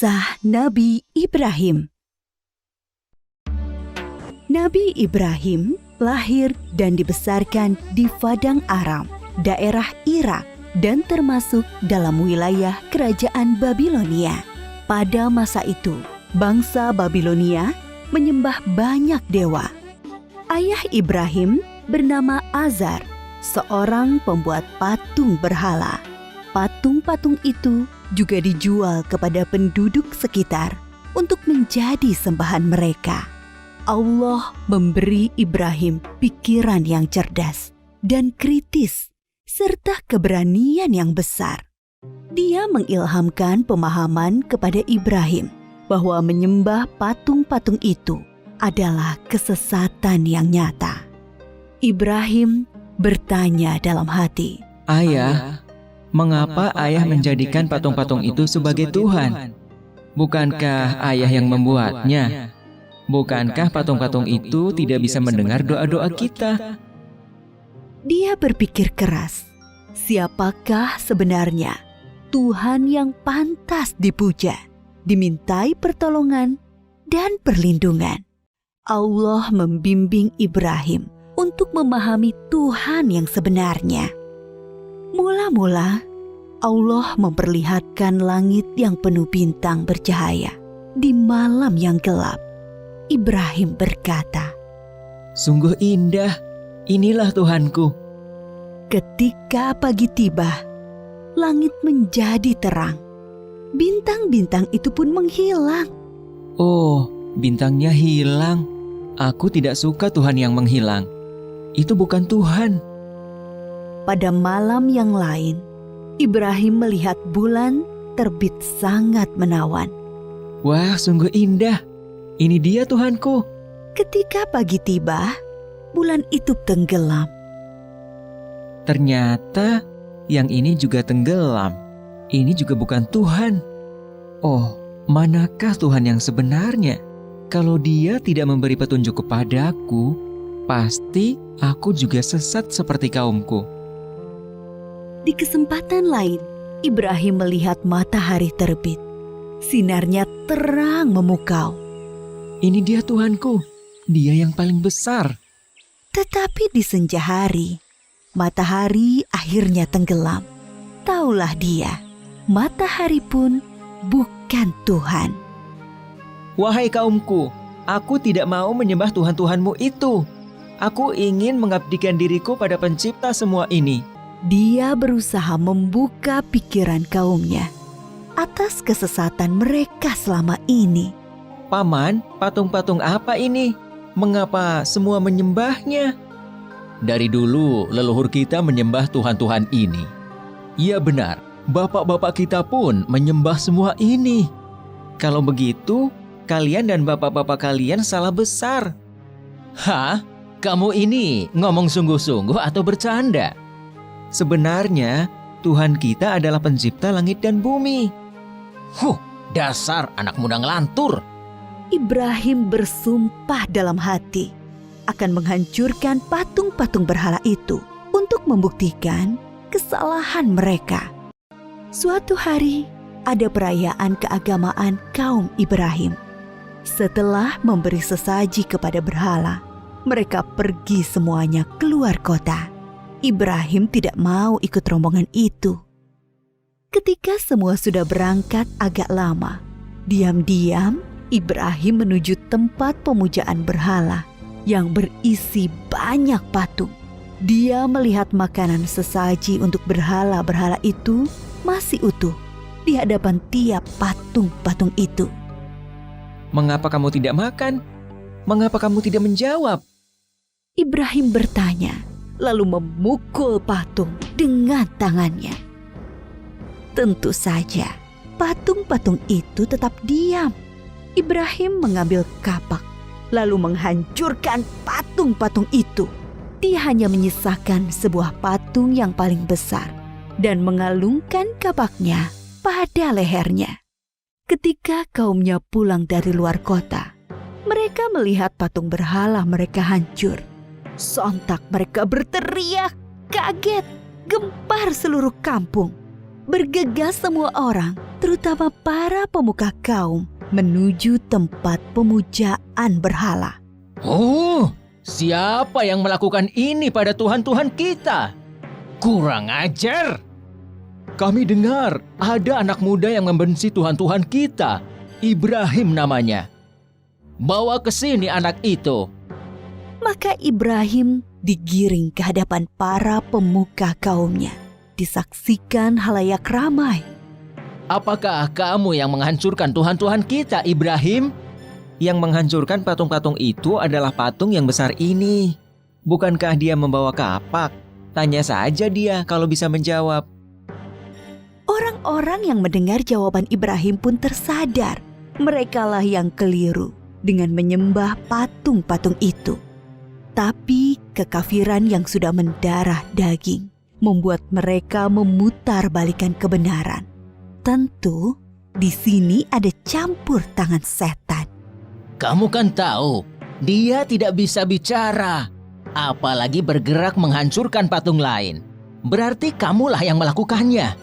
Kisah Nabi Ibrahim. Nabi Ibrahim lahir dan dibesarkan di Padang Aram, daerah Irak, dan termasuk dalam wilayah kerajaan Babilonia. Pada masa itu, bangsa Babilonia menyembah banyak dewa. Ayah Ibrahim bernama Azar, seorang pembuat patung berhala. Patung-patung itu juga dijual kepada penduduk sekitar untuk menjadi sembahan mereka. Allah memberi Ibrahim pikiran yang cerdas dan kritis, serta keberanian yang besar. Dia mengilhamkan pemahaman kepada Ibrahim bahwa menyembah patung-patung itu adalah kesesatan yang nyata. Ibrahim bertanya dalam hati, "Ayah, mengapa ayah menjadikan patung-patung itu sebagai Tuhan? Bukankah ayah yang membuatnya? Bukankah patung-patung itu tidak bisa mendengar doa-doa kita?" Dia berpikir keras, siapakah sebenarnya Tuhan yang pantas dipuja, dimintai pertolongan dan perlindungan? Allah membimbing Ibrahim untuk memahami Tuhan yang sebenarnya. Mula-mula, Allah memperlihatkan langit yang penuh bintang bercahaya di malam yang gelap. Ibrahim berkata, "Sungguh indah, inilah Tuhanku." Ketika pagi tiba, langit menjadi terang. Bintang-bintang itu pun menghilang. Oh, bintangnya hilang. Aku tidak suka Tuhan yang menghilang. Itu bukan Tuhan. Pada malam yang lain, Ibrahim melihat bulan terbit sangat menawan. Wah, sungguh indah. Ini dia Tuhanku. Ketika pagi tiba, bulan itu tenggelam. Ternyata yang ini juga tenggelam. Ini juga bukan Tuhan. Oh, manakah Tuhan yang sebenarnya? Kalau Dia tidak memberi petunjuk kepadaku, pasti aku juga sesat seperti kaumku. Di kesempatan lain, Ibrahim melihat matahari terbit. Sinarnya terang memukau. Ini dia Tuhanku, Dia yang paling besar. Tetapi di senja hari, matahari akhirnya tenggelam. Taulah dia, matahari pun bukan Tuhan. Wahai kaumku, aku tidak mau menyembah Tuhan-Tuhanmu itu. Aku ingin mengabdikan diriku pada pencipta semua ini. Dia berusaha membuka pikiran kaumnya atas kesesatan mereka selama ini. Paman, patung-patung apa ini? Mengapa semua menyembahnya? Dari dulu leluhur kita menyembah Tuhan-Tuhan ini. Iya benar, bapak-bapak kita pun menyembah semua ini. Kalau begitu, kalian dan bapak-bapak kalian salah besar. Hah? Kamu ini ngomong sungguh-sungguh atau bercanda? Sebenarnya, Tuhan kita adalah pencipta langit dan bumi. Dasar anak muda ngelantur. Ibrahim bersumpah dalam hati akan menghancurkan patung-patung berhala itu untuk membuktikan kesalahan mereka. Suatu hari, ada perayaan keagamaan kaum Ibrahim. Setelah memberi sesaji kepada berhala, mereka pergi semuanya keluar kota. Ibrahim tidak mau ikut rombongan itu. Ketika semua sudah berangkat agak lama, diam-diam Ibrahim menuju tempat pemujaan berhala yang berisi banyak patung. Dia melihat makanan sesaji untuk berhala-berhala itu masih utuh di hadapan tiap patung-patung itu. Mengapa kamu tidak makan? Mengapa kamu tidak menjawab? Ibrahim bertanya, lalu memukul patung dengan tangannya. Tentu saja, patung-patung itu tetap diam. Ibrahim mengambil kapak, lalu menghancurkan patung-patung itu. Dia hanya menyisakan sebuah patung yang paling besar dan mengalungkan kapaknya pada lehernya. Ketika kaumnya pulang dari luar kota, mereka melihat patung berhala mereka hancur. Sontak mereka berteriak, kaget, gempar seluruh kampung. Bergegas semua orang terutama para pemuka kaum, menuju tempat pemujaan berhala. Oh, siapa yang melakukan ini pada Tuhan-Tuhan kita? Kurang ajar! Kami dengar ada anak muda yang membenci Tuhan-Tuhan kita. Ibrahim namanya. Bawa ke sini anak itu. Maka Ibrahim digiring ke hadapan para pemuka kaumnya. Disaksikan halayak ramai. Apakah kamu yang menghancurkan Tuhan-Tuhan kita, Ibrahim? Yang menghancurkan patung-patung itu adalah patung yang besar ini. Bukankah dia membawa kapak? Tanya saja dia kalau bisa menjawab. Orang-orang yang mendengar jawaban Ibrahim pun tersadar. Merekalah yang keliru dengan menyembah patung-patung itu. Tapi kekafiran yang sudah mendarah daging membuat mereka memutarbalikkan kebenaran. Tentu di sini ada campur tangan setan. Kamu kan tahu, dia tidak bisa bicara, apalagi bergerak menghancurkan patung lain. Berarti kamulah yang melakukannya.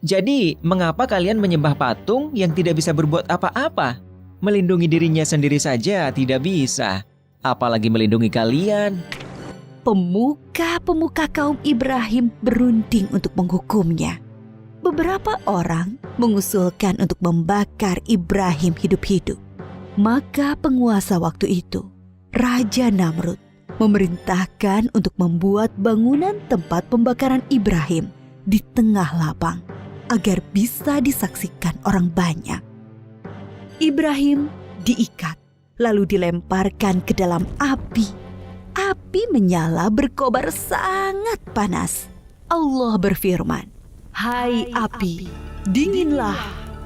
Jadi, mengapa kalian menyembah patung yang tidak bisa berbuat apa-apa? Melindungi dirinya sendiri saja tidak bisa, apalagi melindungi kalian. Pemuka-pemuka kaum Ibrahim berunding untuk menghukumnya. Beberapa orang mengusulkan untuk membakar Ibrahim hidup-hidup. Maka penguasa waktu itu, Raja Namrud, memerintahkan untuk membuat bangunan tempat pembakaran Ibrahim di tengah lapang agar bisa disaksikan orang banyak. Ibrahim diikat lalu dilemparkan ke dalam api. Api menyala berkobar sangat panas. Allah berfirman, "Hai api, dinginlah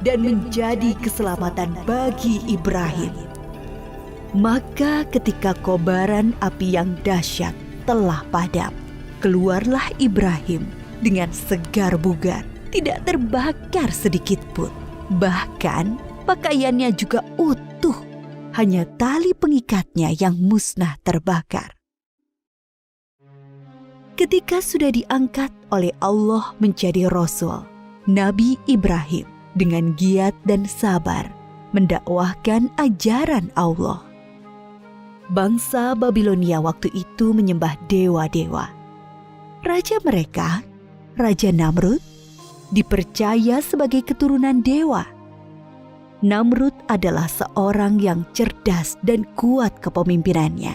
dan menjadi keselamatan bagi Ibrahim." Maka ketika kobaran api yang dahsyat telah padam, keluarlah Ibrahim dengan segar bugar, tidak terbakar sedikit pun. Bahkan pakaiannya juga utuh, hanya tali pengikatnya yang musnah terbakar. Ketika sudah diangkat oleh Allah menjadi Rasul, Nabi Ibrahim dengan giat dan sabar mendakwahkan ajaran Allah. Bangsa Babilonia waktu itu menyembah dewa-dewa. Raja mereka, Raja Namrud, dipercaya sebagai keturunan dewa. Namrud adalah seorang yang cerdas dan kuat kepemimpinannya.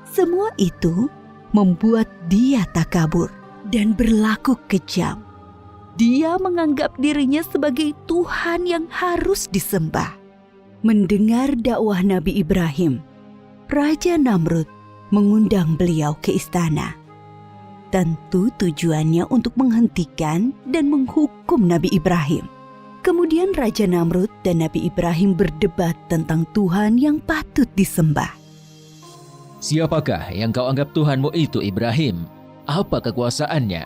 Semua itu membuat dia takabur dan berlaku kejam. Dia menganggap dirinya sebagai Tuhan yang harus disembah. Mendengar dakwah Nabi Ibrahim, Raja Namrud mengundang beliau ke istana. Tentu tujuannya untuk menghentikan dan menghukum Nabi Ibrahim. Kemudian Raja Namrud dan Nabi Ibrahim berdebat tentang Tuhan yang patut disembah. Siapakah yang kau anggap Tuhanmu itu, Ibrahim? Apa kekuasaannya?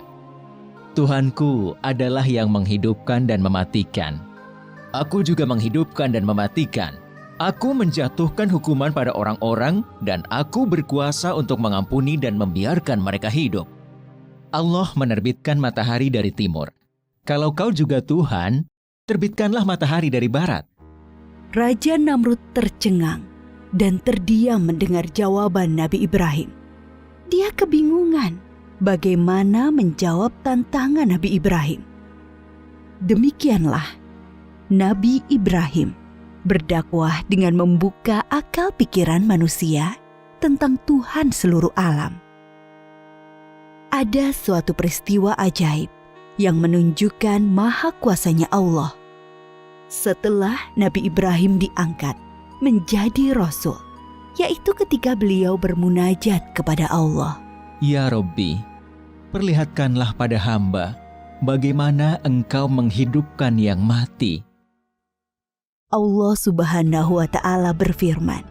Tuhanku adalah yang menghidupkan dan mematikan. Aku juga menghidupkan dan mematikan. Aku menjatuhkan hukuman pada orang-orang dan aku berkuasa untuk mengampuni dan membiarkan mereka hidup. Allah menerbitkan matahari dari timur. Kalau kau juga Tuhan, terbitkanlah matahari dari barat. Raja Namrud tercengang dan terdiam mendengar jawaban Nabi Ibrahim. Dia kebingungan bagaimana menjawab tantangan Nabi Ibrahim. Demikianlah Nabi Ibrahim berdakwah dengan membuka akal pikiran manusia tentang Tuhan seluruh alam. Ada suatu peristiwa ajaib yang menunjukkan maha kuasanya Allah. Setelah Nabi Ibrahim diangkat menjadi Rasul, yaitu ketika beliau bermunajat kepada Allah. Ya Rabbi, perlihatkanlah pada hamba bagaimana Engkau menghidupkan yang mati. Allah Subhanahu wa Ta'ala berfirman,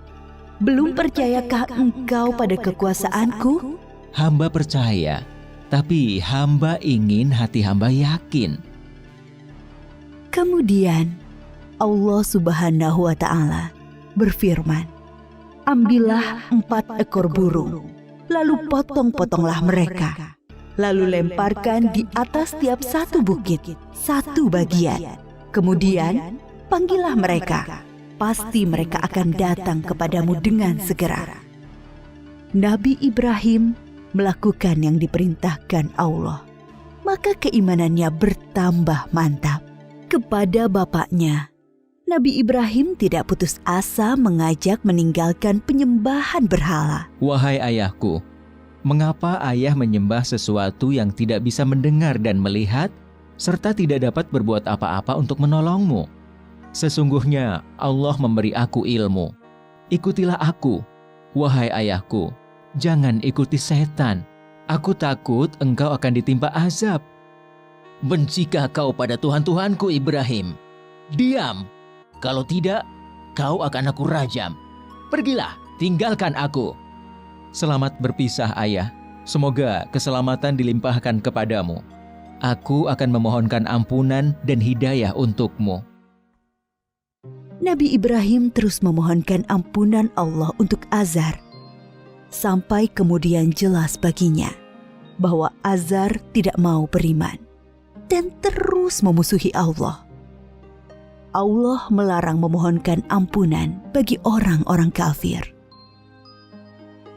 "Belum percayakah engkau pada kekuasaanku?" Hamba percaya, tapi hamba ingin hati hamba yakin. Kemudian Allah Subhanahu wa Ta'ala berfirman, "Ambillah 4 ekor burung, lalu potong-potonglah mereka, lalu lemparkan di atas tiap satu bukit, satu bagian. Kemudian, panggillah mereka. Pasti mereka akan datang kepadamu dengan segera. Nabi Ibrahim melakukan yang diperintahkan Allah. Maka keimanannya bertambah mantap. Kepada bapaknya, Nabi Ibrahim tidak putus asa mengajak meninggalkan penyembahan berhala. Wahai ayahku, mengapa ayah menyembah sesuatu yang tidak bisa mendengar dan melihat, serta tidak dapat berbuat apa-apa untuk menolongmu? Sesungguhnya Allah memberi aku ilmu. Ikutilah aku, wahai ayahku. Jangan ikuti setan. Aku takut engkau akan ditimpa azab. Bencikah kau pada Tuhan-Tuhanku Ibrahim? Diam. Kalau tidak, kau akan aku rajam. Pergilah, tinggalkan aku. Selamat berpisah, ayah. Semoga keselamatan dilimpahkan kepadamu. Aku akan memohonkan ampunan dan hidayah untukmu. Nabi Ibrahim terus memohonkan ampunan Allah untuk Azar. Sampai kemudian jelas baginya bahwa Azar tidak mau beriman dan terus memusuhi Allah. Allah melarang memohonkan ampunan bagi orang-orang kafir.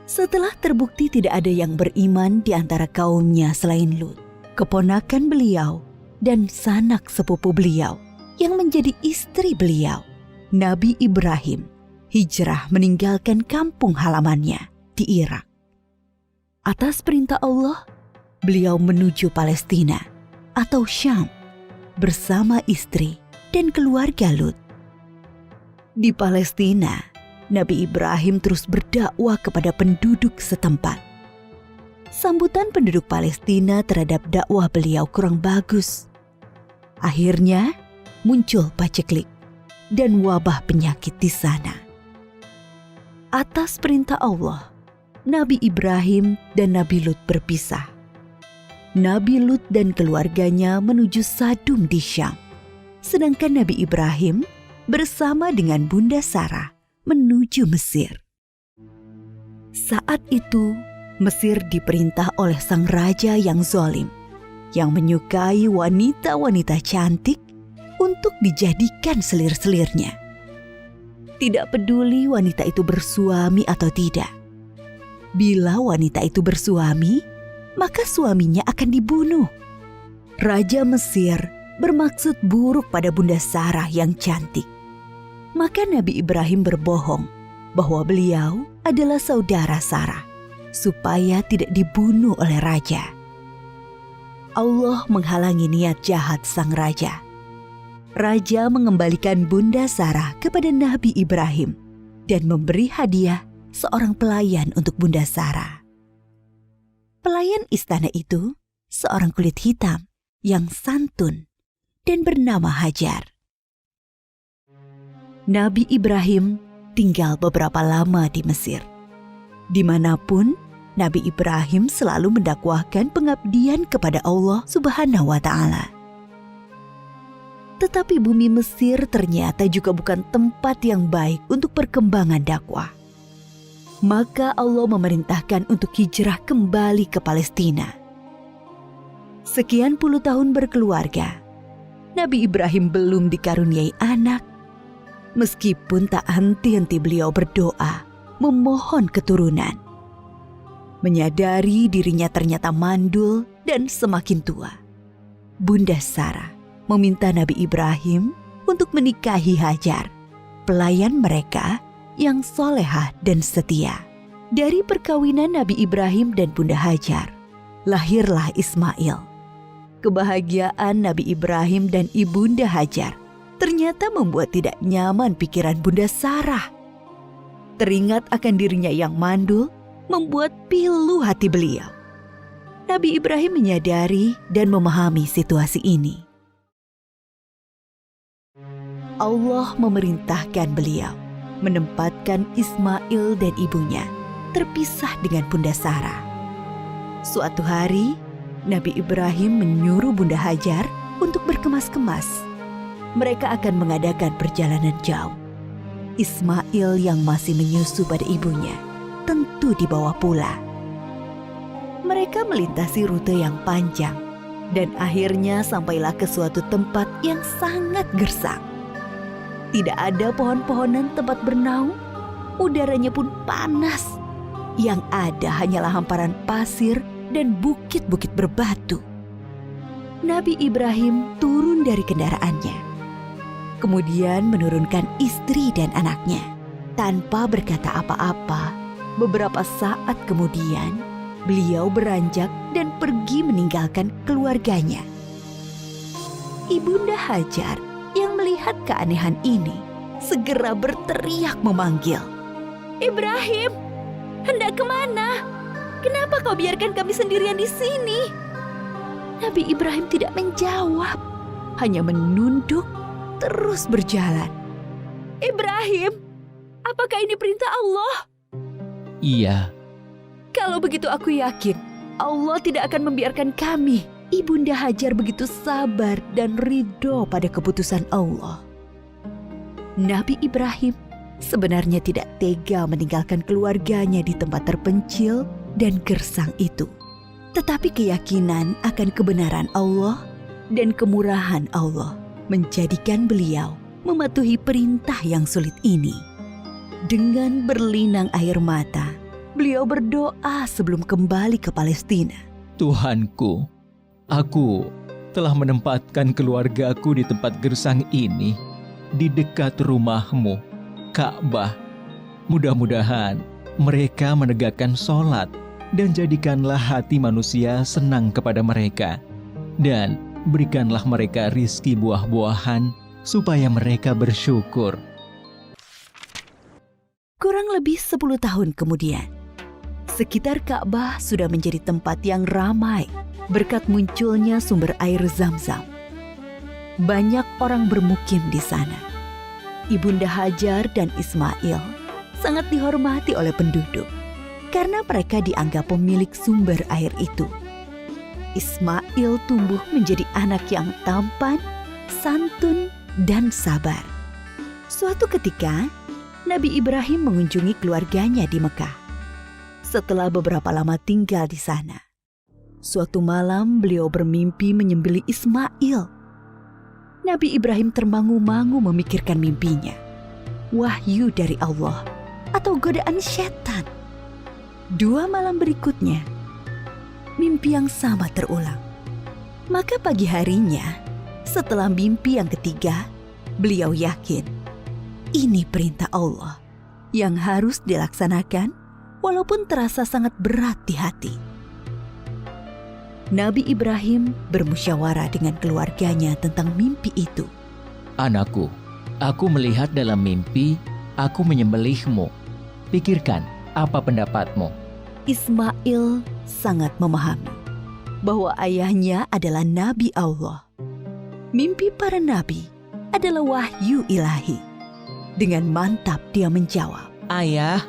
Setelah terbukti tidak ada yang beriman di antara kaumnya selain Lut, keponakan beliau dan sanak sepupu beliau yang menjadi istri beliau, Nabi Ibrahim hijrah meninggalkan kampung halamannya di Irak. Atas perintah Allah, beliau menuju Palestina atau Syam bersama istri dan keluarga Lut. Di Palestina, Nabi Ibrahim terus berdakwah kepada penduduk setempat. Sambutan penduduk Palestina terhadap dakwah beliau kurang bagus. Akhirnya muncul paceklik dan wabah penyakit di sana. Atas perintah Allah, Nabi Ibrahim dan Nabi Lut berpisah. Nabi Lut dan keluarganya menuju Sadum di Syam, sedangkan Nabi Ibrahim bersama dengan Bunda Sarah menuju Mesir. Saat itu, Mesir diperintah oleh sang raja yang zalim, yang menyukai wanita-wanita cantik untuk dijadikan selir-selirnya. Tidak peduli wanita itu bersuami atau tidak. Bila wanita itu bersuami, maka suaminya akan dibunuh. Raja Mesir bermaksud buruk pada Bunda Sarah yang cantik. Maka Nabi Ibrahim berbohong bahwa beliau adalah saudara Sarah, supaya tidak dibunuh oleh raja. Allah menghalangi niat jahat sang raja. Raja mengembalikan Bunda Sarah kepada Nabi Ibrahim dan memberi hadiah seorang pelayan untuk Bunda Sarah. Pelayan istana itu seorang kulit hitam yang santun dan bernama Hajar. Nabi Ibrahim tinggal beberapa lama di Mesir. Dimanapun, Nabi Ibrahim selalu mendakwahkan pengabdian kepada Allah Subhanahu wa Ta'ala. Tetapi bumi Mesir ternyata juga bukan tempat yang baik untuk perkembangan dakwah. Maka Allah memerintahkan untuk hijrah kembali ke Palestina. Sekian puluh tahun berkeluarga, Nabi Ibrahim belum dikaruniai anak, meskipun tak henti-henti beliau berdoa, memohon keturunan. Menyadari dirinya ternyata mandul dan semakin tua, Bunda Sarah meminta Nabi Ibrahim untuk menikahi Hajar, pelayan mereka yang solehah dan setia. Dari perkawinan Nabi Ibrahim dan Bunda Hajar, lahirlah Ismail. Kebahagiaan Nabi Ibrahim dan Ibunda Hajar ternyata membuat tidak nyaman pikiran Bunda Sarah. Teringat akan dirinya yang mandul, membuat pilu hati beliau. Nabi Ibrahim menyadari dan memahami situasi ini. Allah memerintahkan beliau menempatkan Ismail dan ibunya terpisah dengan Bunda Sarah. Suatu hari, Nabi Ibrahim menyuruh Bunda Hajar untuk berkemas-kemas. Mereka akan mengadakan perjalanan jauh. Ismail yang masih menyusu pada ibunya tentu dibawa pula. Mereka melintasi rute yang panjang Dan akhirnya sampailah ke suatu tempat yang sangat gersang. Tidak ada pohon-pohonan tempat bernaung, udaranya pun panas. Yang ada hanyalah hamparan pasir dan bukit-bukit berbatu. Nabi Ibrahim turun dari kendaraannya, kemudian menurunkan istri dan anaknya. Tanpa berkata apa-apa, beberapa saat kemudian, beliau beranjak dan pergi meninggalkan keluarganya. Ibunda Hajar yang melihat keanehan ini segera berteriak memanggil, "Ibrahim, hendak kemana? Kenapa kau biarkan kami sendirian di sini?" Nabi Ibrahim tidak menjawab, hanya menunduk terus berjalan. "Ibrahim, apakah ini perintah Allah?" Iya. "Kalau begitu aku yakin Allah tidak akan membiarkan kami." Ibunda Hajar begitu sabar dan ridho pada keputusan Allah. Nabi Ibrahim sebenarnya tidak tega meninggalkan keluarganya di tempat terpencil dan gersang itu. Tetapi keyakinan akan kebenaran Allah dan kemurahan Allah menjadikan beliau mematuhi perintah yang sulit ini. Dengan berlinang air mata, beliau berdoa sebelum kembali ke Palestina. Tuhanku, aku telah menempatkan keluargaku di tempat gersang ini, di dekat rumah-Mu, Ka'bah. Mudah-mudahan mereka menegakkan sholat dan jadikanlah hati manusia senang kepada mereka. Dan berikanlah mereka rizki buah-buahan supaya mereka bersyukur. Kurang lebih 10 tahun kemudian, sekitar Ka'bah sudah menjadi tempat yang ramai berkat munculnya sumber air Zam-Zam. Banyak orang bermukim di sana. Ibunda Hajar dan Ismail sangat dihormati oleh penduduk karena mereka dianggap pemilik sumber air itu. Ismail tumbuh menjadi anak yang tampan, santun, dan sabar. Suatu ketika, Nabi Ibrahim mengunjungi keluarganya di Mekah. Setelah beberapa lama tinggal di sana, suatu malam beliau bermimpi menyembelih Ismail. Nabi Ibrahim termangu-mangu memikirkan mimpinya. Wahyu dari Allah atau godaan setan? 2 malam berikutnya, mimpi yang sama terulang. Maka pagi harinya, setelah mimpi yang ketiga, beliau yakin ini perintah Allah yang harus dilaksanakan walaupun terasa sangat berat di hati. Nabi Ibrahim bermusyawarah dengan keluarganya tentang mimpi itu. Anakku, aku melihat dalam mimpi, aku menyembelihmu. Pikirkan, apa pendapatmu? Ismail sangat memahami bahwa ayahnya adalah Nabi Allah. Mimpi para nabi adalah wahyu ilahi. Dengan mantap dia menjawab, Ayah,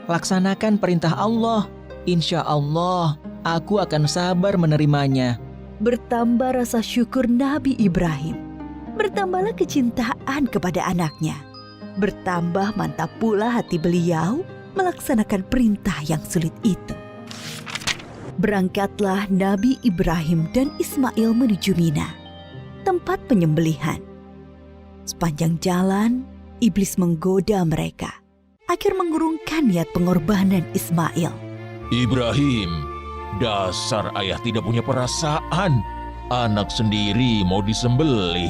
laksanakan perintah Allah. Insya Allah, aku akan sabar menerimanya. Bertambah rasa syukur Nabi Ibrahim. Bertambahlah kecintaan kepada anaknya. Bertambah mantap pula hati beliau melaksanakan perintah yang sulit itu. Berangkatlah Nabi Ibrahim dan Ismail menuju Mina, tempat penyembelihan. Sepanjang jalan, iblis menggoda mereka agar mengurungkan niat pengorbanan Ismail. Ibrahim, dasar ayah tidak punya perasaan. Anak sendiri mau disembelih.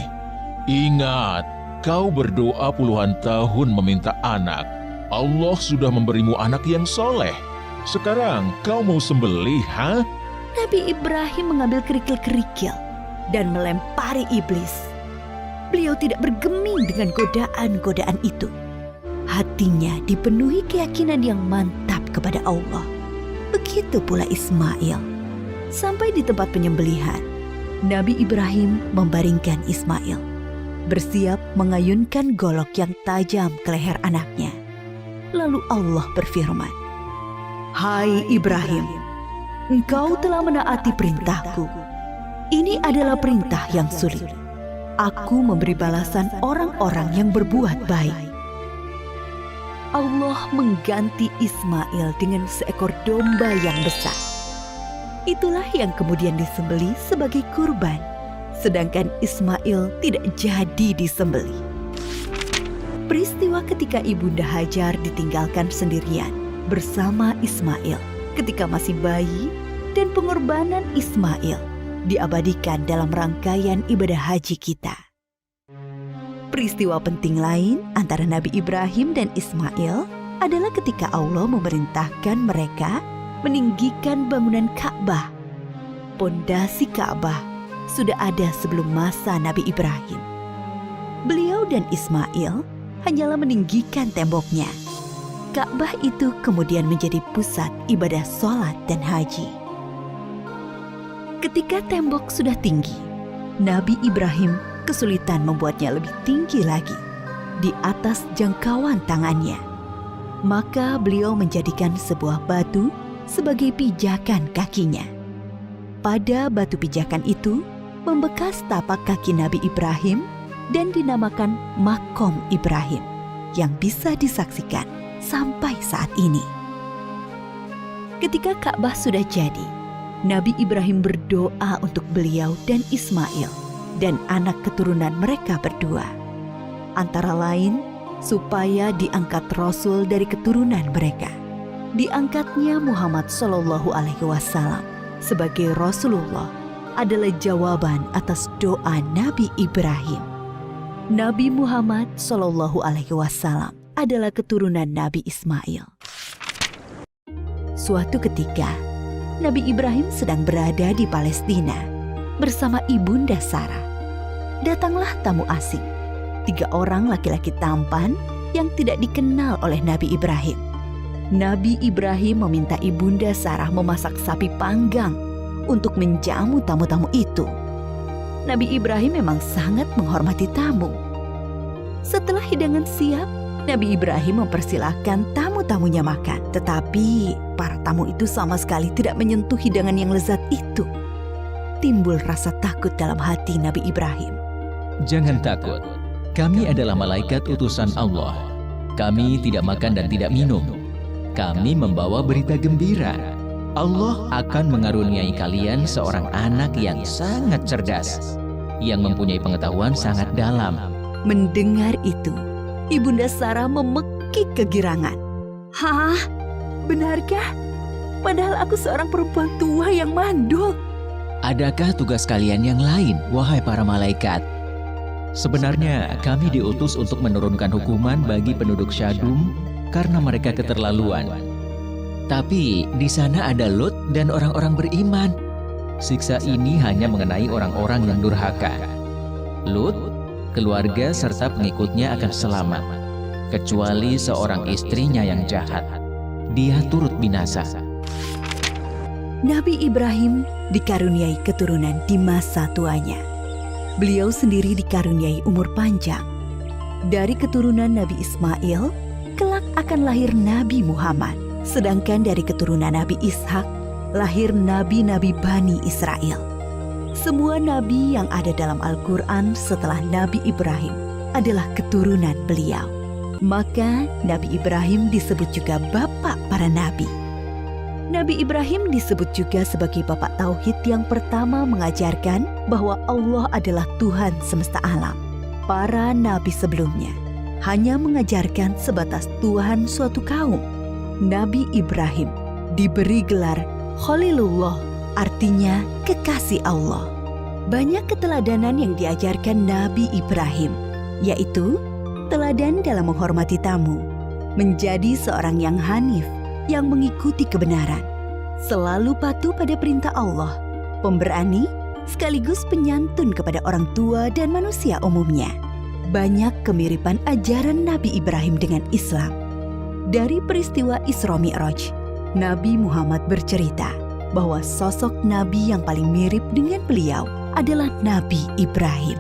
Ingat, kau berdoa puluhan tahun meminta anak. Allah sudah memberimu anak yang soleh. Sekarang kau mau sembelih, ha? Nabi Ibrahim mengambil kerikil-kerikil dan melempari iblis. Beliau tidak bergeming dengan godaan-godaan itu. Hatinya dipenuhi keyakinan yang mantap kepada Allah. Begitu pula Ismail. Sampai di tempat penyembelihan, Nabi Ibrahim membaringkan Ismail, bersiap mengayunkan golok yang tajam ke leher anaknya. Lalu Allah berfirman, "Hai Ibrahim, engkau telah menaati perintahku. Ini adalah perintah yang sulit. Aku memberi balasan orang-orang yang berbuat baik." Allah mengganti Ismail dengan seekor domba yang besar. Itulah yang kemudian disembelih sebagai kurban, sedangkan Ismail tidak jadi disembelih. Peristiwa ketika Ibunda Hajar ditinggalkan sendirian bersama Ismail ketika masih bayi dan pengorbanan Ismail diabadikan dalam rangkaian ibadah haji kita. Peristiwa penting lain antara Nabi Ibrahim dan Ismail adalah ketika Allah memerintahkan mereka meninggikan bangunan Ka'bah. Pondasi Ka'bah sudah ada sebelum masa Nabi Ibrahim. Beliau dan Ismail hanyalah meninggikan temboknya. Ka'bah itu kemudian menjadi pusat ibadah sholat dan haji. Ketika tembok sudah tinggi, Nabi Ibrahim kesulitan membuatnya lebih tinggi lagi di atas jangkauan tangannya. Maka beliau menjadikan sebuah batu sebagai pijakan kakinya. Pada batu pijakan itu membekas tapak kaki Nabi Ibrahim dan dinamakan Makom Ibrahim yang bisa disaksikan sampai saat ini. Ketika Ka'bah sudah jadi, Nabi Ibrahim berdoa untuk beliau dan Ismail dan anak keturunan mereka berdua. Antara lain, supaya diangkat Rasul dari keturunan mereka. Diangkatnya Muhammad SAW sebagai Rasulullah adalah jawaban atas doa Nabi Ibrahim. Nabi Muhammad SAW adalah keturunan Nabi Ismail. Suatu ketika, Nabi Ibrahim sedang berada di Palestina bersama Ibunda Sarah. Datanglah tamu asing, 3 orang laki-laki tampan yang tidak dikenal oleh Nabi Ibrahim. Nabi Ibrahim meminta Ibunda Sarah memasak sapi panggang untuk menjamu tamu-tamu itu. Nabi Ibrahim memang sangat menghormati tamu. Setelah hidangan siap, Nabi Ibrahim mempersilahkan tamu-tamunya makan. Tetapi para tamu itu sama sekali tidak menyentuh hidangan yang lezat itu. Timbul rasa takut dalam hati Nabi Ibrahim. Jangan takut, kami adalah malaikat utusan Allah. Kami tidak makan dan tidak minum. Kami membawa berita gembira. Allah akan mengaruniai kalian seorang anak yang sangat cerdas, yang mempunyai pengetahuan sangat dalam. Mendengar itu, Ibunda Sarah memekik kegirangan. Hah? Benarkah? Padahal aku seorang perempuan tua yang mandul. Adakah tugas kalian yang lain, wahai para malaikat? Sebenarnya kami diutus untuk menurunkan hukuman bagi penduduk Syadum karena mereka keterlaluan. Tapi di sana ada Lut dan orang-orang beriman. Siksa ini hanya mengenai orang-orang yang durhaka. Lut, keluarga serta pengikutnya akan selamat, kecuali seorang istrinya yang jahat. Dia turut binasa. Nabi Ibrahim dikaruniai keturunan di masa tuanya. Beliau sendiri dikaruniai umur panjang. Dari keturunan Nabi Ismail, kelak akan lahir Nabi Muhammad. Sedangkan dari keturunan Nabi Ishak, lahir nabi-nabi Bani Israel. Semua nabi yang ada dalam Al-Quran setelah Nabi Ibrahim adalah keturunan beliau. Maka Nabi Ibrahim disebut juga bapak para nabi. Nabi Ibrahim disebut juga sebagai bapak tauhid yang pertama mengajarkan bahwa Allah adalah Tuhan semesta alam. Para nabi sebelumnya hanya mengajarkan sebatas Tuhan suatu kaum. Nabi Ibrahim diberi gelar Khalilullah, artinya kekasih Allah. Banyak keteladanan yang diajarkan Nabi Ibrahim, yaitu teladan dalam menghormati tamu, menjadi seorang yang hanif, yang mengikuti kebenaran, selalu patuh pada perintah Allah, pemberani, sekaligus penyantun kepada orang tua dan manusia umumnya. Banyak kemiripan ajaran Nabi Ibrahim dengan Islam. Dari peristiwa Isra Mi'raj, Nabi Muhammad bercerita bahwa sosok Nabi yang paling mirip dengan beliau adalah Nabi Ibrahim.